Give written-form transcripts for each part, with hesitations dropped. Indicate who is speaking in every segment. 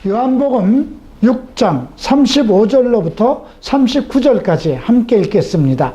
Speaker 1: 요한복음 6장 35절로부터 39절까지 함께 읽겠습니다.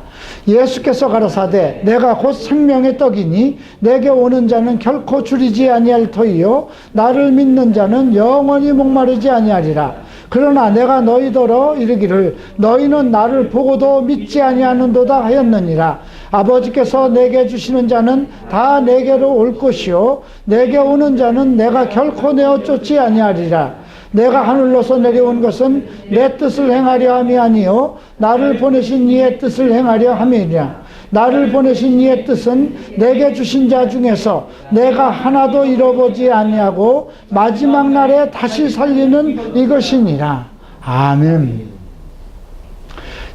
Speaker 1: 예수께서 가라사대 내가 곧 생명의 떡이니 내게 오는 자는 결코 줄이지 아니할 터이요 나를 믿는 자는 영원히 목마르지 아니하리라. 그러나 내가 너희더러 이르기를 너희는 나를 보고도 믿지 아니하는도다 하였느니라. 아버지께서 내게 주시는 자는 다 내게로 올 것이요 내게 오는 자는 내가 결코 내어 쫓지 아니하리라. 내가 하늘로서 내려온 것은 내 뜻을 행하려 함이 아니요 나를 보내신 이의 뜻을 행하려 함이니라. 나를 보내신 이의 뜻은 내게 주신 자 중에서 내가 하나도 잃어보지 아니하고 마지막 날에 다시 살리는 이것이니라. 아멘.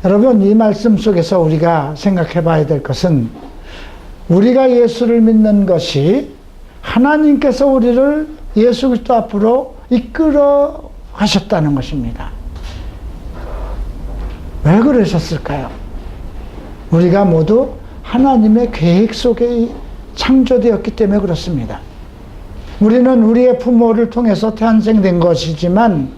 Speaker 1: 여러분, 이 말씀 속에서 우리가 생각해 봐야 될 것은 우리가 예수를 믿는 것이 하나님께서 우리를 예수 그리스도 앞으로 이끌어 가셨다는 것입니다. 왜 그러셨을까요? 우리가 모두 하나님의 계획 속에 창조되었기 때문에 그렇습니다. 우리는 우리의 부모를 통해서 탄생된 것이지만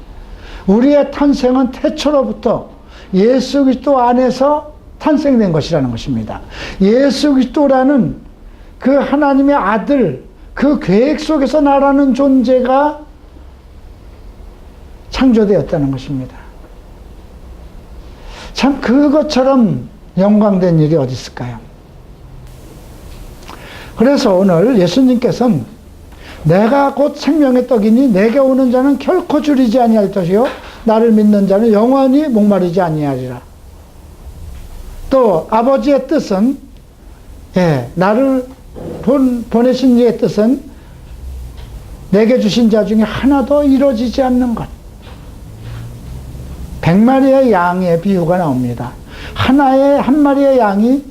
Speaker 1: 우리의 탄생은 태초로부터 예수 그리스도 안에서 탄생된 것이라는 것입니다. 예수 그리스도라는 그 하나님의 아들, 그 계획 속에서 나라는 존재가 창조되었다는 것입니다. 참 그것처럼 영광된 일이 어디 있을까요? 그래서 오늘 예수님께서는 내가 곧 생명의 떡이니 내게 오는 자는 결코 줄이지 아니할 것이요 나를 믿는 자는 영원히 목마르지 아니하리라. 또 아버지의 뜻은 나를 보내신 이의 뜻은 내게 주신 자 중에 하나도 이루어지지 않는 것. 100마리의 양의 비유가 나옵니다. 한 마리의 양이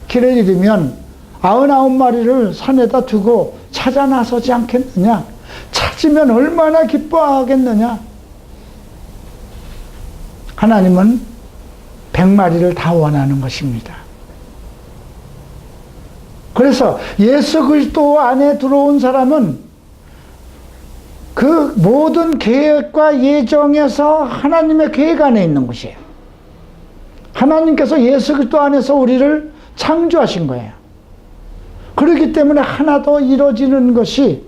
Speaker 1: 길을 잃으면 99마리를 산에다 두고 찾아 나서지 않겠느냐? 찾으면 얼마나 기뻐하겠느냐? 하나님은 100마리를 다 원하는 것입니다. 그래서 예수 그리스도 안에 들어온 사람은 그 모든 계획과 예정에서 하나님의 계획 안에 있는 것이에요. 하나님께서 예수 그리스도 안에서 우리를 창조하신 거예요. 그렇기 때문에 하나도 이루어지는 것이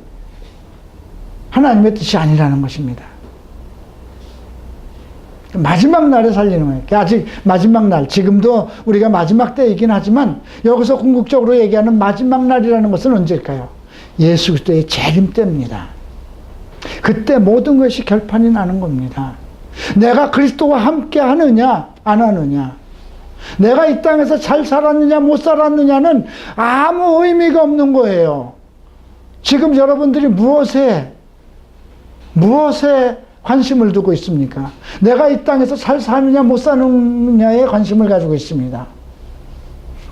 Speaker 1: 하나님의 뜻이 아니라는 것입니다. 마지막 날에 살리는 거예요. 아직 마지막 날, 지금도 우리가 마지막 때이긴 하지만 여기서 궁극적으로 얘기하는 마지막 날이라는 것은 언제일까요? 예수 그리스도의 재림 때입니다. 그때 모든 것이 결판이 나는 겁니다. 내가 그리스도와 함께 하느냐 안 하느냐, 내가 이 땅에서 잘 살았느냐 못 살았느냐는 아무 의미가 없는 거예요. 지금 여러분들이 무엇에 관심을 두고 있습니까? 내가 이 땅에서 잘 사느냐 못 사느냐에 관심을 가지고 있습니다.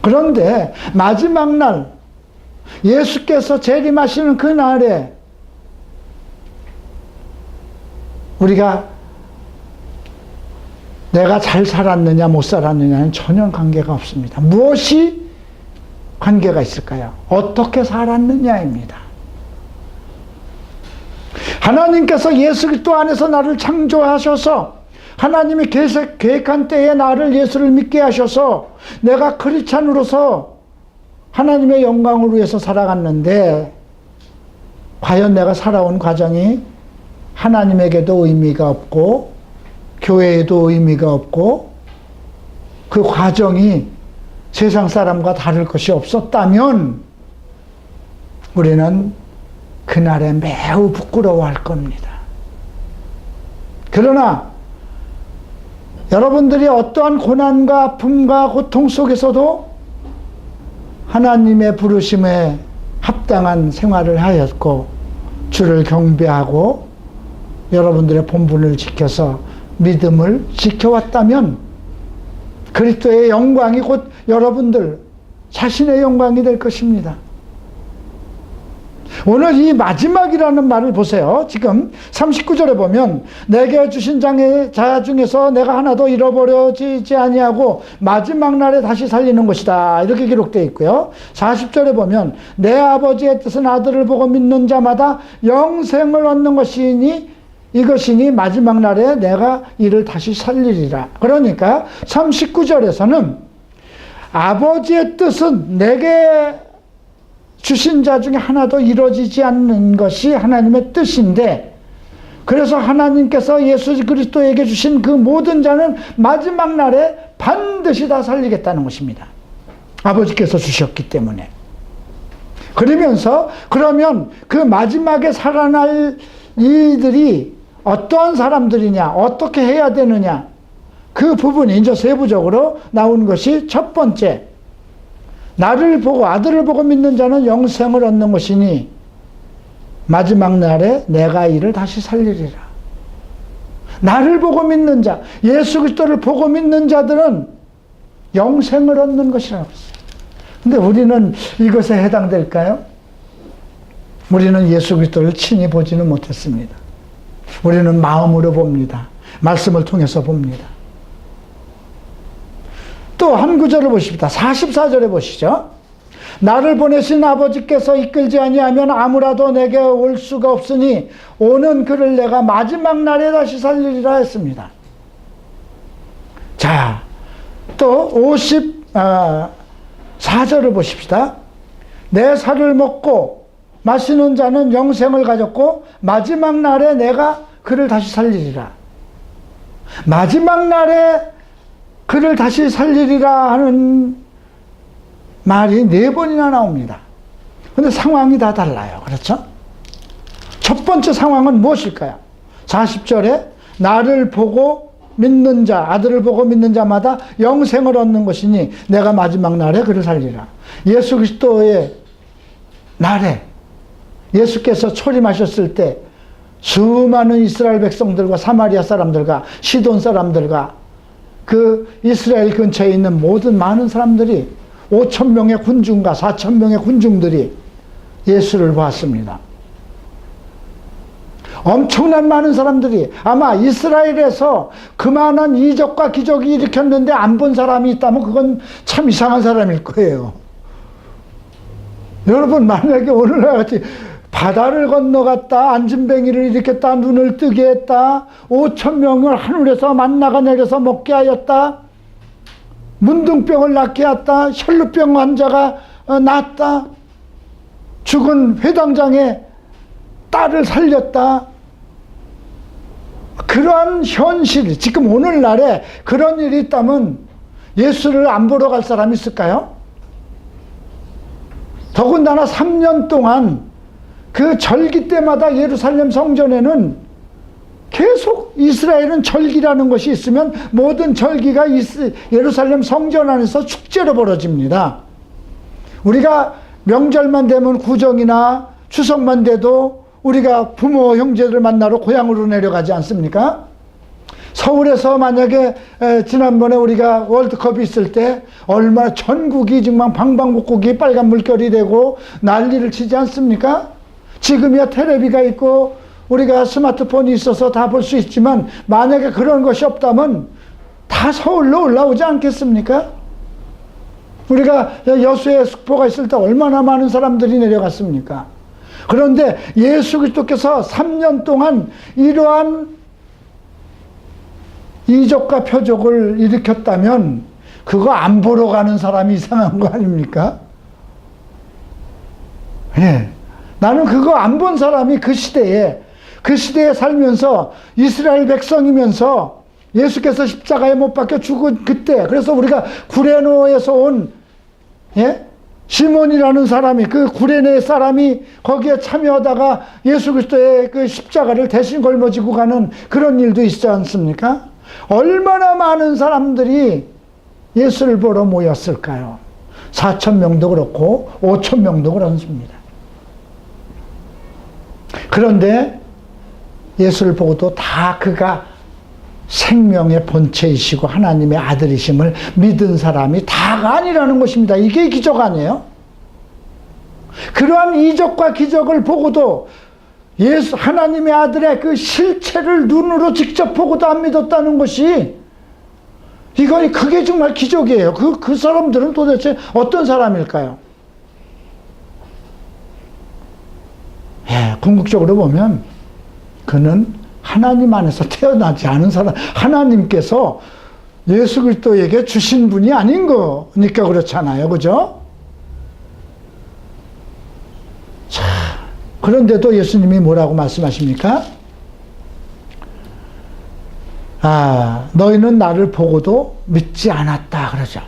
Speaker 1: 그런데 마지막 날 예수께서 재림하시는 그 날에 우리가 내가 잘 살았느냐 못 살았느냐는 전혀 관계가 없습니다. 무엇이 관계가 있을까요? 어떻게 살았느냐입니다. 하나님께서 예수 그리스도 안에서 나를 창조하셔서 하나님이 계획한 때에 나를 예수를 믿게 하셔서 내가 크리스찬으로서 하나님의 영광을 위해서 살아갔는데 과연 내가 살아온 과정이 하나님에게도 의미가 없고 교회에도 의미가 없고 그 과정이 세상 사람과 다를 것이 없었다면 우리는 그날에 매우 부끄러워할 겁니다. 그러나 여러분들이 어떠한 고난과 아픔과 고통 속에서도 하나님의 부르심에 합당한 생활을 하였고 주를 경배하고 여러분들의 본분을 지켜서 믿음을 지켜왔다면 그리스도의 영광이 곧 여러분들 자신의 영광이 될 것입니다. 오늘 이 마지막이라는 말을 보세요. 지금 39절에 보면 내게 주신 자 중에서 내가 하나도 잃어버려지지 아니하고 마지막 날에 다시 살리는 것이다, 이렇게 기록되어 있고요. 40절에 보면 내 아버지의 뜻은 아들을 보고 믿는 자마다 영생을 얻는 것이니 이것이니 마지막 날에 내가 이를 다시 살리리라. 그러니까 39절에서는 아버지의 뜻은 내게 주신 자 중에 하나도 이루어지지 않는 것이 하나님의 뜻인데, 그래서 하나님께서 예수 그리스도에게 주신 그 모든 자는 마지막 날에 반드시 다 살리겠다는 것입니다. 아버지께서 주셨기 때문에. 그러면서 그러면 그 마지막에 살아날 이들이 어떠한 사람들이냐, 어떻게 해야 되느냐, 그 부분이 이제 세부적으로 나온 것이 첫 번째, 나를 보고 아들을 보고 믿는 자는 영생을 얻는 것이니 마지막 날에 내가 이를 다시 살리리라. 나를 보고 믿는 자, 예수 그리스도를 보고 믿는 자들은 영생을 얻는 것이라고 했어요. 근데 우리는 이것에 해당될까요? 우리는 예수 그리스도를 친히 보지는 못했습니다. 우리는 마음으로 봅니다. 말씀을 통해서 봅니다. 또 한 구절을 보십시다. 44절에 보시죠. 나를 보내신 아버지께서 이끌지 아니하면 아무라도 내게 올 수가 없으니 오는 그를 내가 마지막 날에 다시 살리리라 했습니다. 자, 또 54절을 보십시다. 내 살을 먹고 마시는 자는 영생을 가졌고 마지막 날에 내가 그를 다시 살리리라. 마지막 날에 그를 다시 살리리라 하는 말이 4번이나 나옵니다. 근데 상황이 다 달라요. 그렇죠? 첫 번째 상황은 무엇일까요? 40절에 나를 보고 믿는 자, 아들을 보고 믿는 자마다 영생을 얻는 것이니 내가 마지막 날에 그를 살리라. 예수 그리스도의 날에 예수께서 초림하셨을 때 수많은 이스라엘 백성들과 사마리아 사람들과 시돈 사람들과 그 이스라엘 근처에 있는 모든 많은 사람들이 5,000명의 군중과 4,000명의 군중들이 예수를 보았습니다. 엄청난 많은 사람들이, 아마 이스라엘에서 그만한 이적과 기적이 일으켰는데 안 본 사람이 있다면 그건 참 이상한 사람일 거예요. 여러분, 만약에 오늘날 같이 바다를 건너갔다, 안진뱅이를 일으켰다, 눈을 뜨게 했다, 5,000명을 하늘에서 만나가 내려서 먹게 하였다, 문둥병을 낫게 했다, 혈루병 환자가 낫다, 죽은 회당장의 딸을 살렸다. 그러한 현실, 지금 오늘날에 그런 일이 있다면 예수를 안 보러 갈 사람이 있을까요? 더군다나 3년 동안 그 절기 때마다 예루살렘 성전에는 계속 이스라엘은 절기라는 것이 있으면 모든 절기가 예루살렘 성전 안에서 축제로 벌어집니다. 우리가 명절만 되면 구정이나 추석만 돼도 우리가 부모 형제들 만나러 고향으로 내려가지 않습니까? 서울에서 만약에 지난번에 우리가 월드컵이 있을 때 얼마나 전국이 정말 방방곡곡이 빨간 물결이 되고 난리를 치지 않습니까? 지금이야 텔레비가 있고 우리가 스마트폰이 있어서 다 볼 수 있지만 만약에 그런 것이 없다면 다 서울로 올라오지 않겠습니까? 우리가 여수에 숙보가 있을 때 얼마나 많은 사람들이 내려갔습니까? 그런데 예수 그리스도께서 3년 동안 이러한 이적과 표적을 일으켰다면 그거 안 보러 가는 사람이 이상한 거 아닙니까? 예. 나는 그거 안 본 사람이 그 시대에 살면서 이스라엘 백성이면서 예수께서 십자가에 못 박혀 죽은 그때, 그래서 우리가 구레노에서 온 시몬이라는 사람이, 그 구레네 사람이 거기에 참여하다가 예수 그리스도의 그 십자가를 대신 걸머지고 가는 그런 일도 있지 않습니까? 얼마나 많은 사람들이 예수를 보러 모였을까요? 4,000명도 그렇고 5,000명도 그렇습니다. 그런데 예수를 보고도 다 그가 생명의 본체이시고 하나님의 아들이심을 믿은 사람이 다가 아니라는 것입니다. 이게 기적 아니에요? 그러한 이적과 기적을 보고도 예수 하나님의 아들의 그 실체를 눈으로 직접 보고도 안 믿었다는 것이, 이건 그게 정말 기적이에요. 그 사람들은 도대체 어떤 사람일까요? 예, 궁극적으로 보면 그는 하나님 안에서 태어나지 않은 사람, 하나님께서 예수 그리스도에게 주신 분이 아닌 거니까 그렇잖아요. 그죠? 자, 그런데도 예수님이 뭐라고 말씀하십니까? 너희는 나를 보고도 믿지 않았다 그러죠.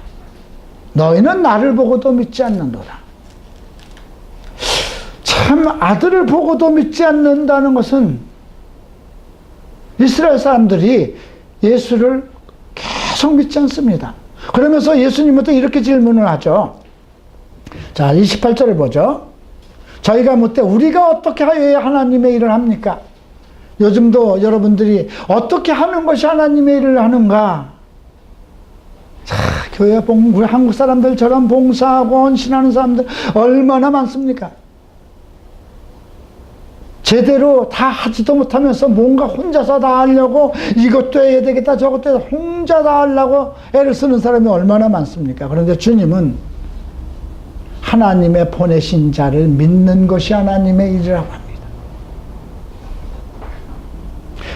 Speaker 1: 너희는 나를 보고도 믿지 않는도다. 참, 아들을 보고도 믿지 않는다는 것은 이스라엘 사람들이 예수를 계속 믿지 않습니다. 그러면서 예수님부터 이렇게 질문을 하죠. 자, 28절을 보죠. 저희가 묻되 우리가 어떻게 하여야 하나님의 일을 합니까? 요즘도 여러분들이 어떻게 하는 것이 하나님의 일을 하는가? 자, 교회 우리 한국 사람들처럼 봉사하고 헌신하는 사람들 얼마나 많습니까? 제대로 다 하지도 못하면서 뭔가 혼자서 다 하려고 이것도 해야 되겠다 저것도 해야 되겠다 혼자 다 하려고 애를 쓰는 사람이 얼마나 많습니까? 그런데 주님은 하나님의 보내신 자를 믿는 것이 하나님의 일이라고 합니다.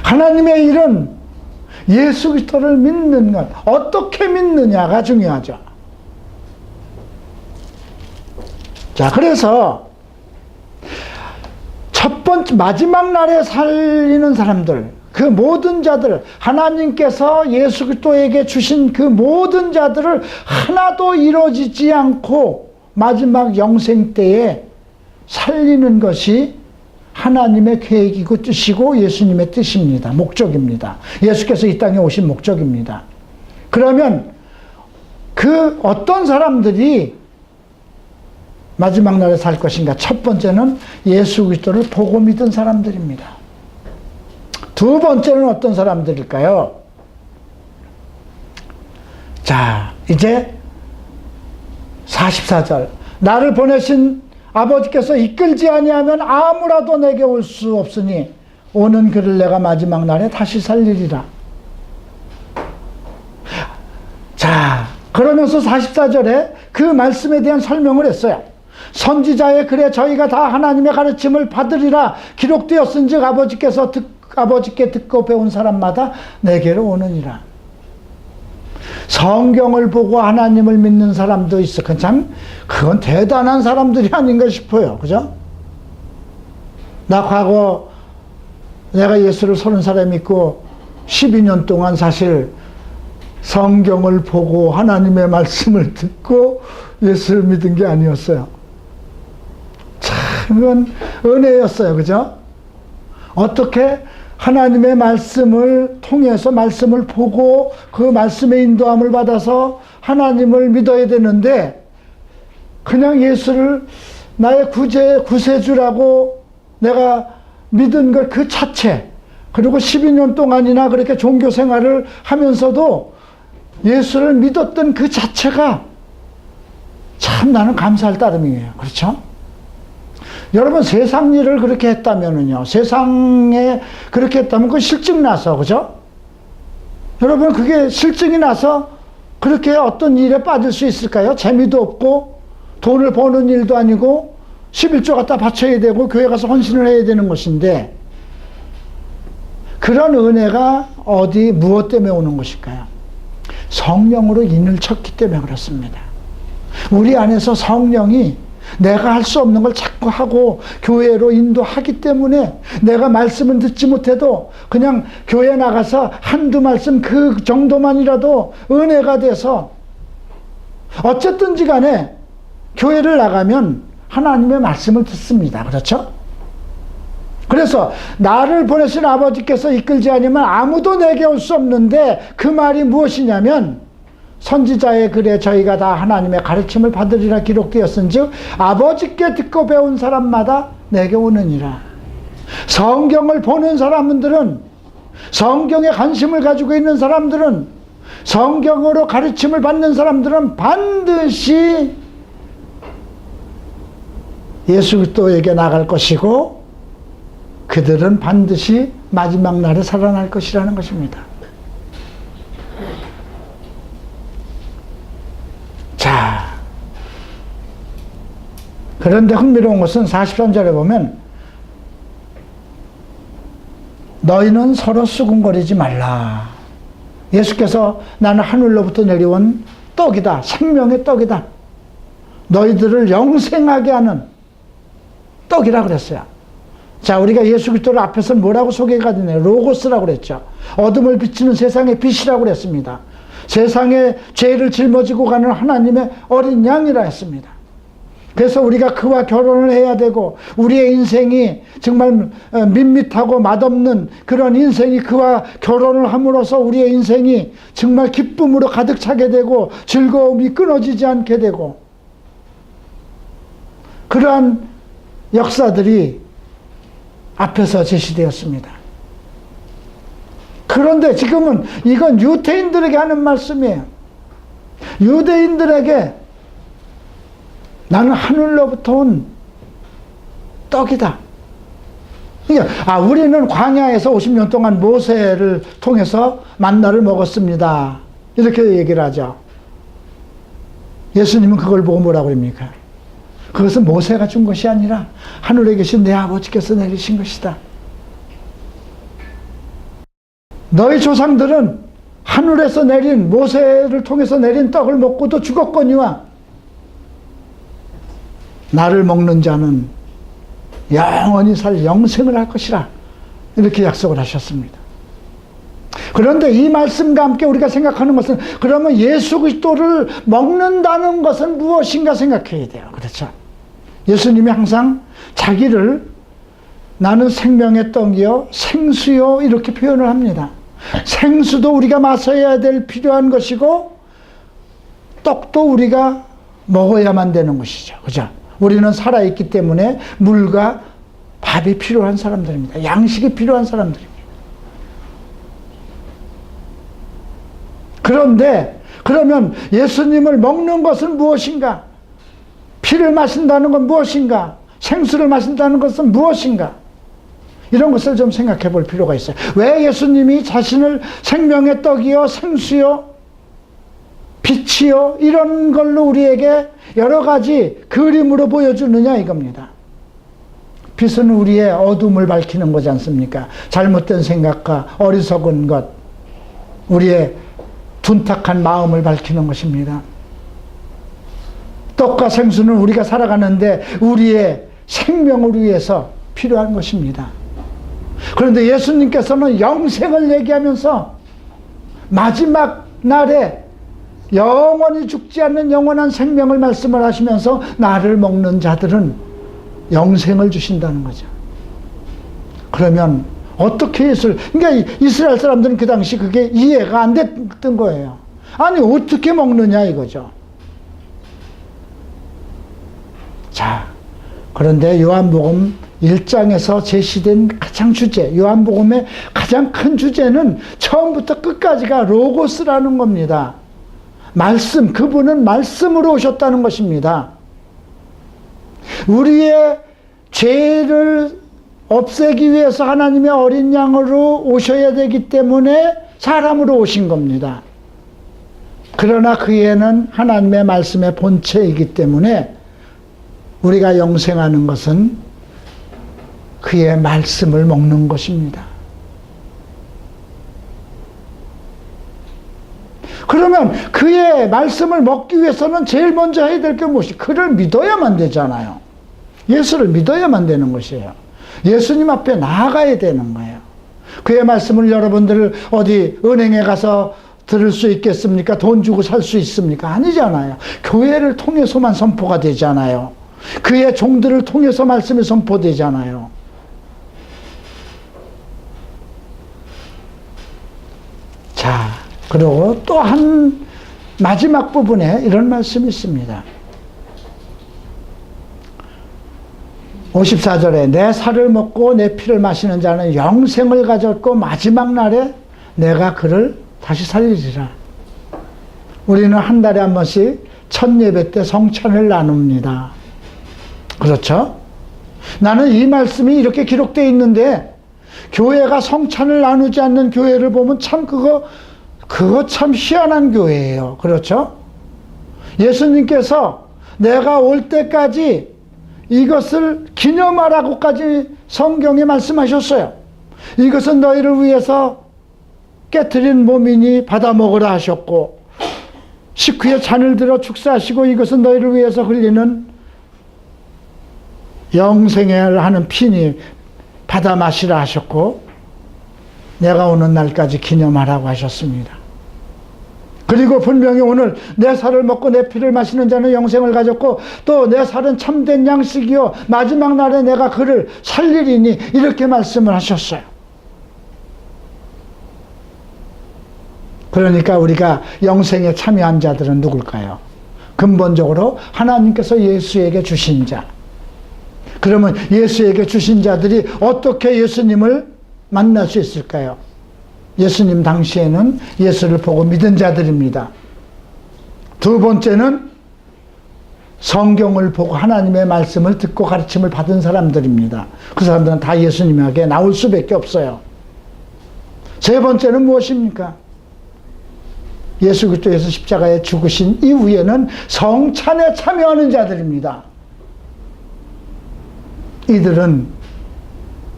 Speaker 1: 하나님의 일은 예수 그리스도를 믿는 것, 어떻게 믿느냐가 중요하죠. 자, 그래서 첫 번째 마지막 날에 살리는 사람들, 그 모든 자들, 하나님께서 예수 그리스도에게 주신 그 모든 자들을 하나도 이루어지지 않고 마지막 영생 때에 살리는 것이 하나님의 계획이고 뜻이고 예수님의 뜻입니다. 목적입니다. 예수께서 이 땅에 오신 목적입니다. 그러면 그 어떤 사람들이 마지막 날에 살 것인가? 첫 번째는 예수 그리스도를 보고 믿은 사람들입니다. 두 번째는 어떤 사람들일까요? 자, 이제 44절. 나를 보내신 아버지께서 이끌지 아니하면 아무라도 내게 올 수 없으니 오는 그를 내가 마지막 날에 다시 살리리라. 자, 그러면서 44절에 그 말씀에 대한 설명을 했어요. 선지자의 글에 저희가 다 하나님의 가르침을 받으리라 기록되었은즉 아버지께 듣고 배운 사람마다 내게로 오느니라. 성경을 보고 하나님을 믿는 사람도 있어. 그건 대단한 사람들이 아닌가 싶어요. 그죠? 나 과거 내가 예수를 30살에 믿고 12년 동안 사실 성경을 보고 하나님의 말씀을 듣고 예수를 믿은 게 아니었어요. 참, 그건 은혜였어요. 그죠? 어떻게 하나님의 말씀을 통해서 말씀을 보고 그 말씀의 인도함을 받아서 하나님을 믿어야 되는데 그냥 예수를 나의 구세주라고 내가 믿은 것 그 자체, 그리고 12년 동안이나 그렇게 종교 생활을 하면서도 예수를 믿었던 그 자체가 참 나는 감사할 따름이에요. 그렇죠? 여러분, 세상 일을 그렇게 했다면은요, 세상에 그렇게 했다면 그 실증 나서, 그죠? 여러분, 그게 실증이 나서 그렇게 어떤 일에 빠질 수 있을까요? 재미도 없고, 돈을 버는 일도 아니고, 11조 갖다 바쳐야 되고, 교회 가서 헌신을 해야 되는 것인데, 그런 은혜가 무엇 때문에 오는 것일까요? 성령으로 인을 쳤기 때문에 그렇습니다. 우리 안에서 성령이 내가 할 수 없는 걸 자꾸 하고 교회로 인도하기 때문에 내가 말씀은 듣지 못해도 그냥 교회 나가서 한두 말씀 그 정도만이라도 은혜가 돼서 어쨌든지 간에 교회를 나가면 하나님의 말씀을 듣습니다. 그렇죠? 그래서 나를 보내신 아버지께서 이끌지 않으면 아무도 내게 올 수 없는데 그 말이 무엇이냐면 선지자의 글에 저희가 다 하나님의 가르침을 받으리라 기록되었은즉 아버지께 듣고 배운 사람마다 내게 오느니라. 성경을 보는 사람들은, 성경에 관심을 가지고 있는 사람들은, 성경으로 가르침을 받는 사람들은 반드시 예수 그리스도에게 나갈 것이고 그들은 반드시 마지막 날에 살아날 것이라는 것입니다. 자, 그런데 흥미로운 것은 43절에 보면 너희는 서로 수군거리지 말라. 예수께서 나는 하늘로부터 내려온 떡이다. 생명의 떡이다. 너희들을 영생하게 하는 떡이라 그랬어요. 자, 우리가 예수 그리스도를 앞에서 뭐라고 소개가 되나요? 로고스라고 그랬죠. 어둠을 비치는 세상의 빛이라고 그랬습니다. 세상의 죄를 짊어지고 가는 하나님의 어린 양이라 했습니다. 그래서 우리가 그와 결혼을 해야 되고, 우리의 인생이 정말 밋밋하고 맛없는 그런 인생이 그와 결혼을 함으로써 우리의 인생이 정말 기쁨으로 가득 차게 되고 즐거움이 끊어지지 않게 되고, 그러한 역사들이 앞에서 제시되었습니다. 그런데 지금은 이건 유대인들에게 하는 말씀이에요. 유대인들에게 나는 하늘로부터 온 떡이다. 그러니까 우리는 광야에서 50년 동안 모세를 통해서 만나를 먹었습니다. 이렇게 얘기를 하죠. 예수님은 그걸 보고 뭐라고 합니까? 그것은 모세가 준 것이 아니라 하늘에 계신 내 아버지께서 내리신 것이다. 너희 조상들은 하늘에서 내린, 모세를 통해서 내린 떡을 먹고도 죽었거니와 나를 먹는 자는 영원히 살 영생을 할 것이라, 이렇게 약속을 하셨습니다. 그런데 이 말씀과 함께 우리가 생각하는 것은, 그러면 예수 그리스도를 먹는다는 것은 무엇인가 생각해야 돼요. 그렇죠? 예수님이 항상 자기를 나는 생명의 떡이요 생수요 이렇게 표현을 합니다. 생수도 우리가 마셔야 될 필요한 것이고, 떡도 우리가 먹어야만 되는 것이죠. 그죠? 우리는 살아있기 때문에 물과 밥이 필요한 사람들입니다. 양식이 필요한 사람들입니다. 그런데 그러면 예수님을 먹는 것은 무엇인가? 피를 마신다는 건 무엇인가? 생수를 마신다는 것은 무엇인가? 이런 것을 좀 생각해 볼 필요가 있어요. 왜 예수님이 자신을 생명의 떡이요 생수요 빛이요 이런 걸로 우리에게 여러 가지 그림으로 보여주느냐 이겁니다. 빛은 우리의 어둠을 밝히는 거지 않습니까? 잘못된 생각과 어리석은 것, 우리의 둔탁한 마음을 밝히는 것입니다. 떡과 생수는 우리가 살아가는데 우리의 생명을 위해서 필요한 것입니다. 그런데 예수님께서는 영생을 얘기하면서 마지막 날에 영원히 죽지 않는 영원한 생명을 말씀을 하시면서 나를 먹는 자들은 영생을 주신다는 거죠. 그러면 어떻게 그러니까 이스라엘 사람들은 그 당시 그게 이해가 안 됐던 거예요. 아니 어떻게 먹느냐 이거죠. 자, 그런데 요한복음 1장에서 제시된 가장 주제, 요한복음의 가장 큰 주제는 처음부터 끝까지가 로고스라는 겁니다. 말씀, 그분은 말씀으로 오셨다는 것입니다. 우리의 죄를 없애기 위해서 하나님의 어린 양으로 오셔야 되기 때문에 사람으로 오신 겁니다. 그러나 그에는 하나님의 말씀의 본체이기 때문에 우리가 영생하는 것은 그의 말씀을 먹는 것입니다. 그러면 그의 말씀을 먹기 위해서는 제일 먼저 해야 될 게 무엇이? 그를 믿어야만 되잖아요. 예수를 믿어야만 되는 것이에요. 예수님 앞에 나아가야 되는 거예요. 그의 말씀을 여러분들 어디 은행에 가서 들을 수 있겠습니까? 돈 주고 살 수 있습니까? 아니잖아요. 교회를 통해서만 선포가 되잖아요. 그의 종들을 통해서 말씀이 선포되잖아요. 자, 그리고 또 한 마지막 부분에 이런 말씀이 있습니다. 54절에 내 살을 먹고 내 피를 마시는 자는 영생을 가졌고 마지막 날에 내가 그를 다시 살리리라. 우리는 한 달에 한 번씩 첫 예배 때 성찬을 나눕니다. 그렇죠? 나는 이 말씀이 이렇게 기록되어 있는데 교회가 성찬을 나누지 않는 교회를 보면 참 그거 참 희한한 교회예요. 그렇죠? 예수님께서 내가 올 때까지 이것을 기념하라고까지 성경에 말씀하셨어요. 이것은 너희를 위해서 깨트린 몸이니 받아 먹으라 하셨고, 식후에 잔을 들어 축사하시고 이것은 너희를 위해서 흘리는 영생을 하는 피니 받아 마시라 하셨고, 내가 오는 날까지 기념하라고 하셨습니다. 그리고 분명히 오늘 내 살을 먹고 내 피를 마시는 자는 영생을 가졌고 또 내 살은 참된 양식이요 마지막 날에 내가 그를 살리리니 이렇게 말씀을 하셨어요. 그러니까 우리가 영생에 참여한 자들은 누굴까요? 근본적으로 하나님께서 예수에게 주신 자. 그러면 예수에게 주신 자들이 어떻게 예수님을 만날 수 있을까요? 예수님 당시에는 예수를 보고 믿은 자들입니다. 두 번째는 성경을 보고 하나님의 말씀을 듣고 가르침을 받은 사람들입니다. 그 사람들은 다 예수님에게 나올 수밖에 없어요. 세 번째는 무엇입니까? 예수 그리스도께서 십자가에 죽으신 이후에는 성찬에 참여하는 자들입니다. 이들은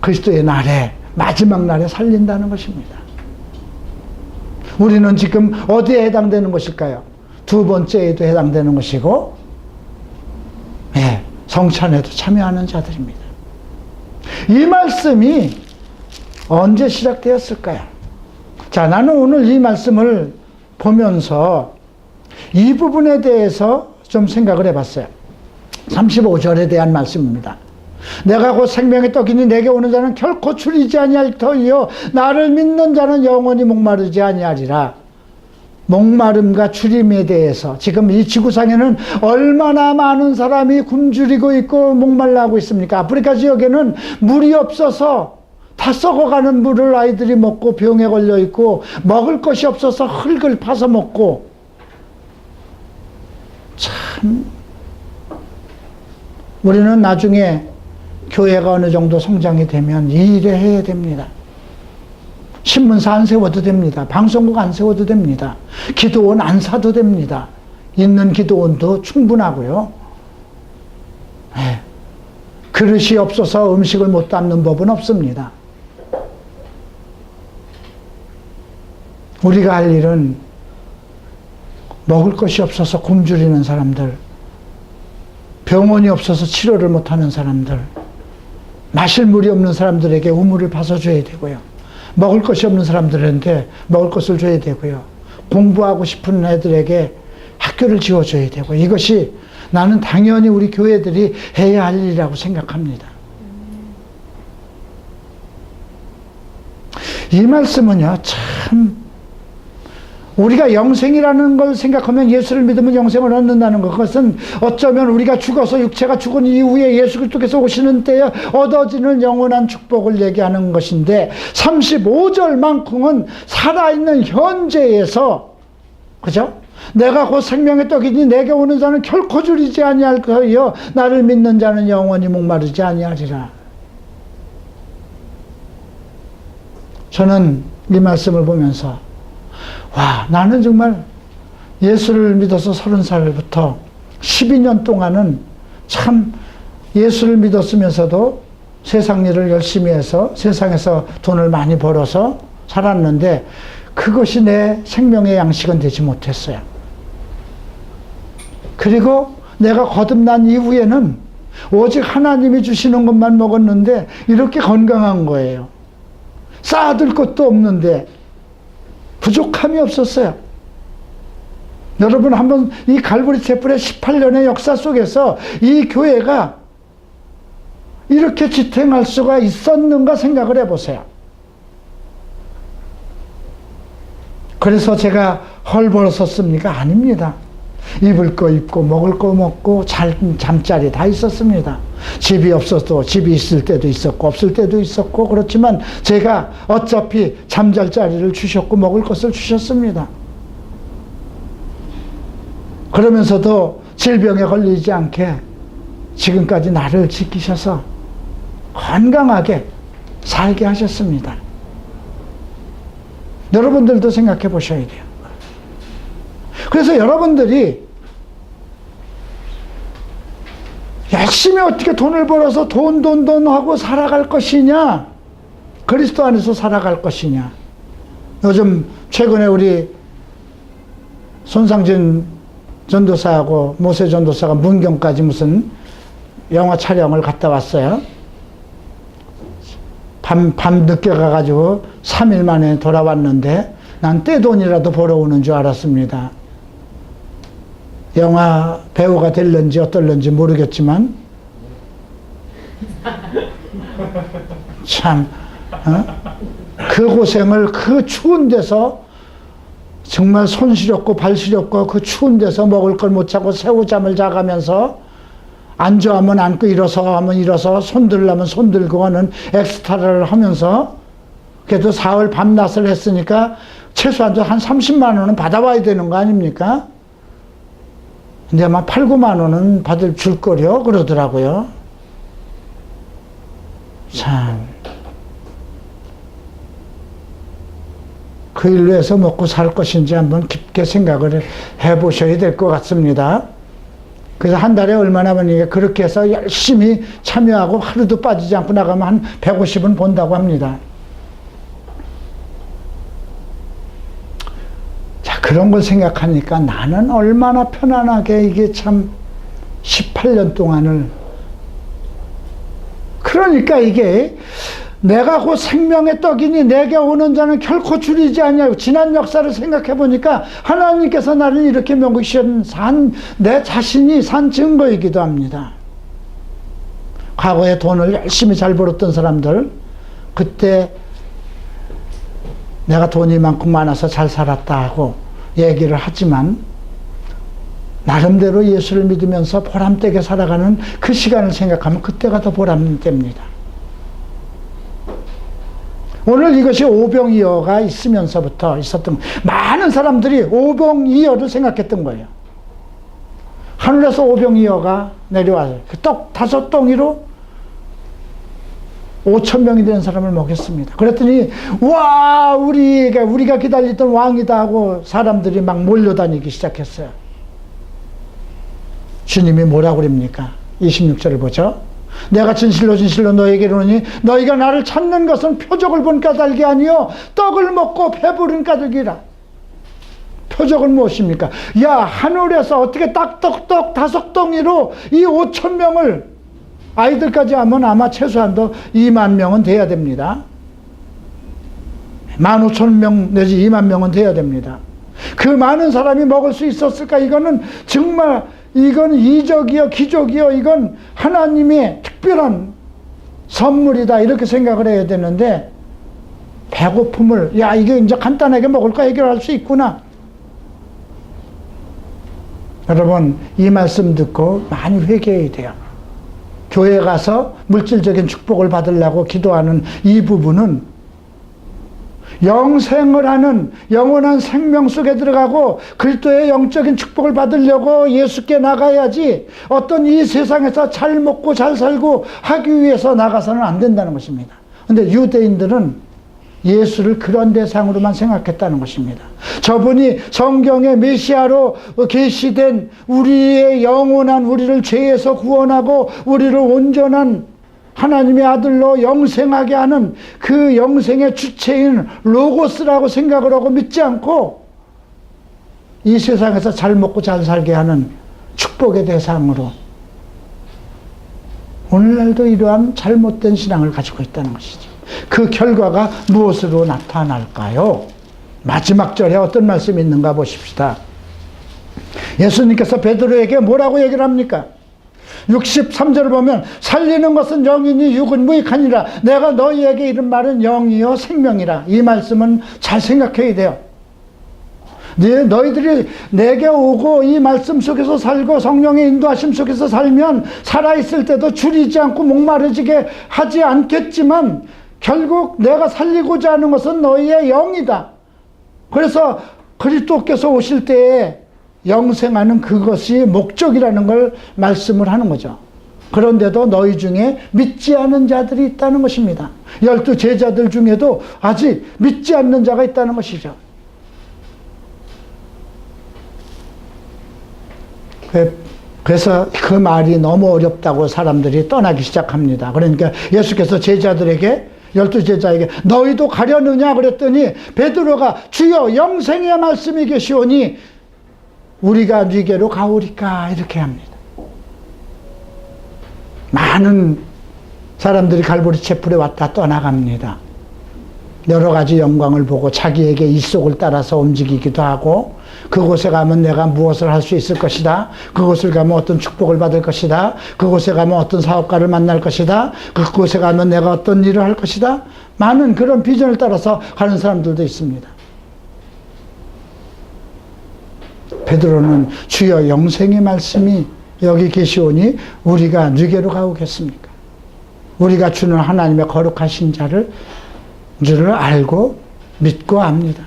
Speaker 1: 그리스도의 날에 마지막 날에 살린다는 것입니다. 우리는 지금 어디에 해당되는 것일까요? 두 번째에도 해당되는 것이고, 네, 성찬에도 참여하는 자들입니다. 이 말씀이 언제 시작되었을까요? 자, 나는 오늘 이 말씀을 보면서 이 부분에 대해서 좀 생각을 해봤어요. 35절에 대한 말씀입니다. 내가 곧 생명의 떡이니 내게 오는 자는 결코 줄이지 아니할 터이요 나를 믿는 자는 영원히 목마르지 아니하리라. 목마름과 줄임에 대해서 지금 이 지구상에는 얼마나 많은 사람이 굶주리고 있고 목말라하고 있습니까? 아프리카 지역에는 물이 없어서 다 썩어가는 물을 아이들이 먹고 병에 걸려 있고, 먹을 것이 없어서 흙을 파서 먹고, 참 우리는 나중에 교회가 어느 정도 성장이 되면 이 일을 해야 됩니다. 신문사 안 세워도 됩니다. 방송국 안 세워도 됩니다. 기도원 안 사도 됩니다. 있는 기도원도 충분하고요. 네. 그릇이 없어서 음식을 못 담는 법은 없습니다. 우리가 할 일은 먹을 것이 없어서 굶주리는 사람들, 병원이 없어서 치료를 못하는 사람들, 마실 물이 없는 사람들에게 우물을 파서 줘야 되고요. 먹을 것이 없는 사람들한테 먹을 것을 줘야 되고요. 공부하고 싶은 애들에게 학교를 지어줘야 되고, 이것이 나는 당연히 우리 교회들이 해야 할 일이라고 생각합니다. 이 말씀은요, 참 우리가 영생이라는 걸 생각하면 예수를 믿으면 영생을 얻는다는 것, 그것은 어쩌면 우리가 죽어서 육체가 죽은 이후에 예수 그리스도께서 오시는 때에 얻어지는 영원한 축복을 얘기하는 것인데, 35절만큼은 살아있는 현재에서, 그죠? 내가 곧 생명의 떡이니 내게 오는 자는 결코 줄이지 아니할 터이요 나를 믿는 자는 영원히 목마르지 아니하리라. 저는 이 말씀을 보면서 와, 나는 정말 예수를 믿어서 30살부터 12년 동안은 참 예수를 믿었으면서도 세상 일을 열심히 해서 세상에서 돈을 많이 벌어서 살았는데 그것이 내 생명의 양식은 되지 못했어요. 그리고 내가 거듭난 이후에는 오직 하나님이 주시는 것만 먹었는데 이렇게 건강한 거예요. 쌓아둘 것도 없는데 부족함이 없었어요. 여러분 한번 이 갈보리 채플의 18년의 역사 속에서 이 교회가 이렇게 지탱할 수가 있었는가 생각을 해보세요. 그래서 제가 헐벗었습니까? 아닙니다. 입을 거 입고 먹을 거 먹고 잠자리 다 있었습니다. 집이 없어도 집이 있을 때도 있었고 없을 때도 있었고, 그렇지만 제가 어차피 잠잘 자리를 주셨고 먹을 것을 주셨습니다. 그러면서도 질병에 걸리지 않게 지금까지 나를 지키셔서 건강하게 살게 하셨습니다. 여러분들도 생각해 보셔야 돼요. 그래서 여러분들이 열심히 어떻게 돈을 벌어서 돈 하고 살아갈 것이냐, 그리스도 안에서 살아갈 것이냐. 요즘 최근에 우리 손상진 전도사하고 모세 전도사가 문경까지 무슨 영화 촬영을 갔다 왔어요. 밤 늦게 가가지고 3일 만에 돌아왔는데 난 떼돈이라도 벌어오는 줄 알았습니다. 영화 배우가 될런지 어떨런지 모르겠지만 참 그 고생을 그 추운 데서 정말 손 시렵고 발 시렵고 그 추운 데서 먹을 걸 못 차고 새우잠을 자가면서 앉아하면 앉고 일어서 하면 일어서 손 들려면 손 들고 하는 엑스트라를 하면서 그래도 사흘 밤낮을 했으니까 최소한 한 30만 원은 받아와야 되는 거 아닙니까? 근데 아마 8, 9만 원은 줄 거려 그러더라고요. 참. 그 일로 해서 먹고 살 것인지 한번 깊게 생각을 해 보셔야 될 것 같습니다. 그래서 한 달에 얼마나 버니까 그렇게 해서 열심히 참여하고 하루도 빠지지 않고 나가면 한 150은 본다고 합니다. 자, 그런 걸 생각하니까 나는 얼마나 편안하게 이게 참 18년 동안을 그러니까 이게 내가 곧 생명의 떡이니 내게 오는 자는 결코 줄이지 않냐고. 지난 역사를 생각해 보니까 하나님께서 나를 이렇게 명기신 내 자신이 산 증거이기도 합니다. 과거에 돈을 열심히 잘 벌었던 사람들, 그때 내가 돈이 이만큼 많아서 잘 살았다 하고 얘기를 하지만 나름대로 예수를 믿으면서 보람되게 살아가는 그 시간을 생각하면 그때가 더 보람됩니다. 오늘 이것이 오병이어가 있으면서부터 있었던 많은 사람들이 오병이어를 생각했던 거예요. 하늘에서 오병이어가 내려와서 그 떡 5덩이로 5,000명이 되는 사람을 먹였습니다. 그랬더니 와 우리가 기다리던 왕이다 하고 사람들이 막 몰려다니기 시작했어요. 주님이 뭐라고 그럽니까? 26절을 보죠. 내가 진실로 너에게 이르노니 너희가 나를 찾는 것은 표적을 본 까닭이 아니요 떡을 먹고 배부른 까닭이라. 표적은 무엇입니까? 야, 하늘에서 어떻게 떡 5덩이로 이 5,000명을 아이들까지 하면 아마 최소한도 2만 명은 돼야 됩니다. 15,000명 내지 2만 명은 돼야 됩니다. 그 많은 사람이 먹을 수 있었을까? 이거는 정말 이건 이적이요 기적이요 이건 하나님의 특별한 선물이다 이렇게 생각을 해야 되는데 배고픔을 이게 이제 간단하게 먹을 거 해결할 수 있구나. 여러분 이 말씀 듣고 많이 회개해야 돼요. 교회 가서 물질적인 축복을 받으려고 기도하는 이 부분은 영생을 하는 영원한 생명 속에 들어가고 그리스도의 영적인 축복을 받으려고 예수께 나가야지 어떤 이 세상에서 잘 먹고 잘 살고 하기 위해서 나가서는 안 된다는 것입니다. 그런데 유대인들은 예수를 그런 대상으로만 생각했다는 것입니다. 저분이 성경의 메시아로 계시된 우리의 영원한 우리를 죄에서 구원하고 우리를 온전한 하나님의 아들로 영생하게 하는 그 영생의 주체인 로고스라고 생각을 하고 믿지 않고 이 세상에서 잘 먹고 잘 살게 하는 축복의 대상으로 오늘날도 이러한 잘못된 신앙을 가지고 있다는 것이죠. 그 결과가 무엇으로 나타날까요? 마지막 절에 어떤 말씀이 있는가 보십시다. 예수님께서 베드로에게 뭐라고 얘기를 합니까? 63절을 보면 살리는 것은 영이니 육은 무익하니라. 내가 너희에게 이른 말은 영이요 생명이라. 이 말씀은 잘 생각해야 돼요. 너희들이 내게 오고 이 말씀 속에서 살고 성령의 인도하심 속에서 살면 살아있을 때도 줄이지 않고 목마르지게 하지 않겠지만 결국 내가 살리고자 하는 것은 너희의 영이다. 그래서 그리스도께서 오실 때에 영생하는 그것이 목적이라는 걸 말씀을 하는 거죠. 그런데도 너희 중에 믿지 않는 자들이 있다는 것입니다. 12 제자들 중에도 아직 믿지 않는 자가 있다는 것이죠. 그래서 그 말이 너무 어렵다고 사람들이 떠나기 시작합니다. 그러니까 예수께서 제자들에게 열두 제자에게 너희도 가려느냐 그랬더니 베드로가 주여 영생의 말씀이 계시오니 우리가 네게로 가오리까 이렇게 합니다. 많은 사람들이 갈보리 채플에 왔다 떠나갑니다. 여러 가지 영광을 보고 자기에게 입속을 따라서 움직이기도 하고 그곳에 가면 내가 무엇을 할 수 있을 것이다. 그곳을 가면 어떤 축복을 받을 것이다. 그곳에 가면 어떤 사업가를 만날 것이다. 그곳에 가면 내가 어떤 일을 할 것이다. 많은 그런 비전을 따라서 가는 사람들도 있습니다. 베드로는 주여 영생의 말씀이 여기 계시오니 우리가 누게로 가오겠습니까? 우리가 주는 하나님의 거룩하신 자를 줄을 알고 믿고 압니다.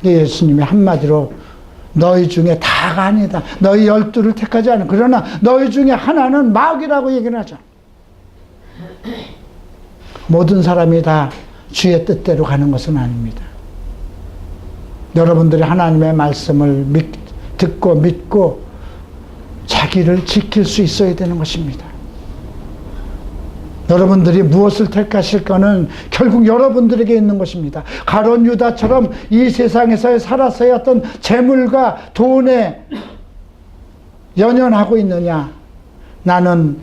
Speaker 1: 예수님이 한마디로 너희 중에 다가 아니다. 너희 12를 택하지 않은 그러나 너희 중에 하나는 마귀라고 얘기를 하죠. 모든 사람이 다 주의 뜻대로 가는 것은 아닙니다. 여러분들이 하나님의 말씀을 듣고 믿고 자기를 지킬 수 있어야 되는 것입니다. 여러분들이 무엇을 택하실 거는 결국 여러분들에게 있는 것입니다. 가룟 유다처럼 이 세상에서 살아서의 어떤 재물과 돈에 연연하고 있느냐, 나는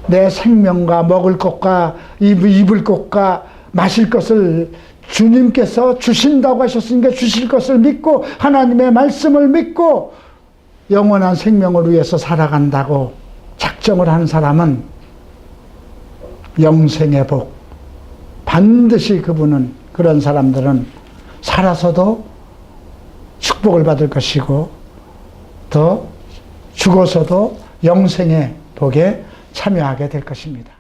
Speaker 1: 내 생명과 먹을 것과 입을 것과 마실 것을 주님께서 주신다고 하셨으니까 주실 것을 믿고 하나님의 말씀을 믿고 영원한 생명을 위해서 살아간다고 작정을 하는 사람은 영생의 복, 반드시 그분은, 그런 사람들은 살아서도 축복을 받을 것이고 더 죽어서도 영생의 복에 참여하게 될 것입니다.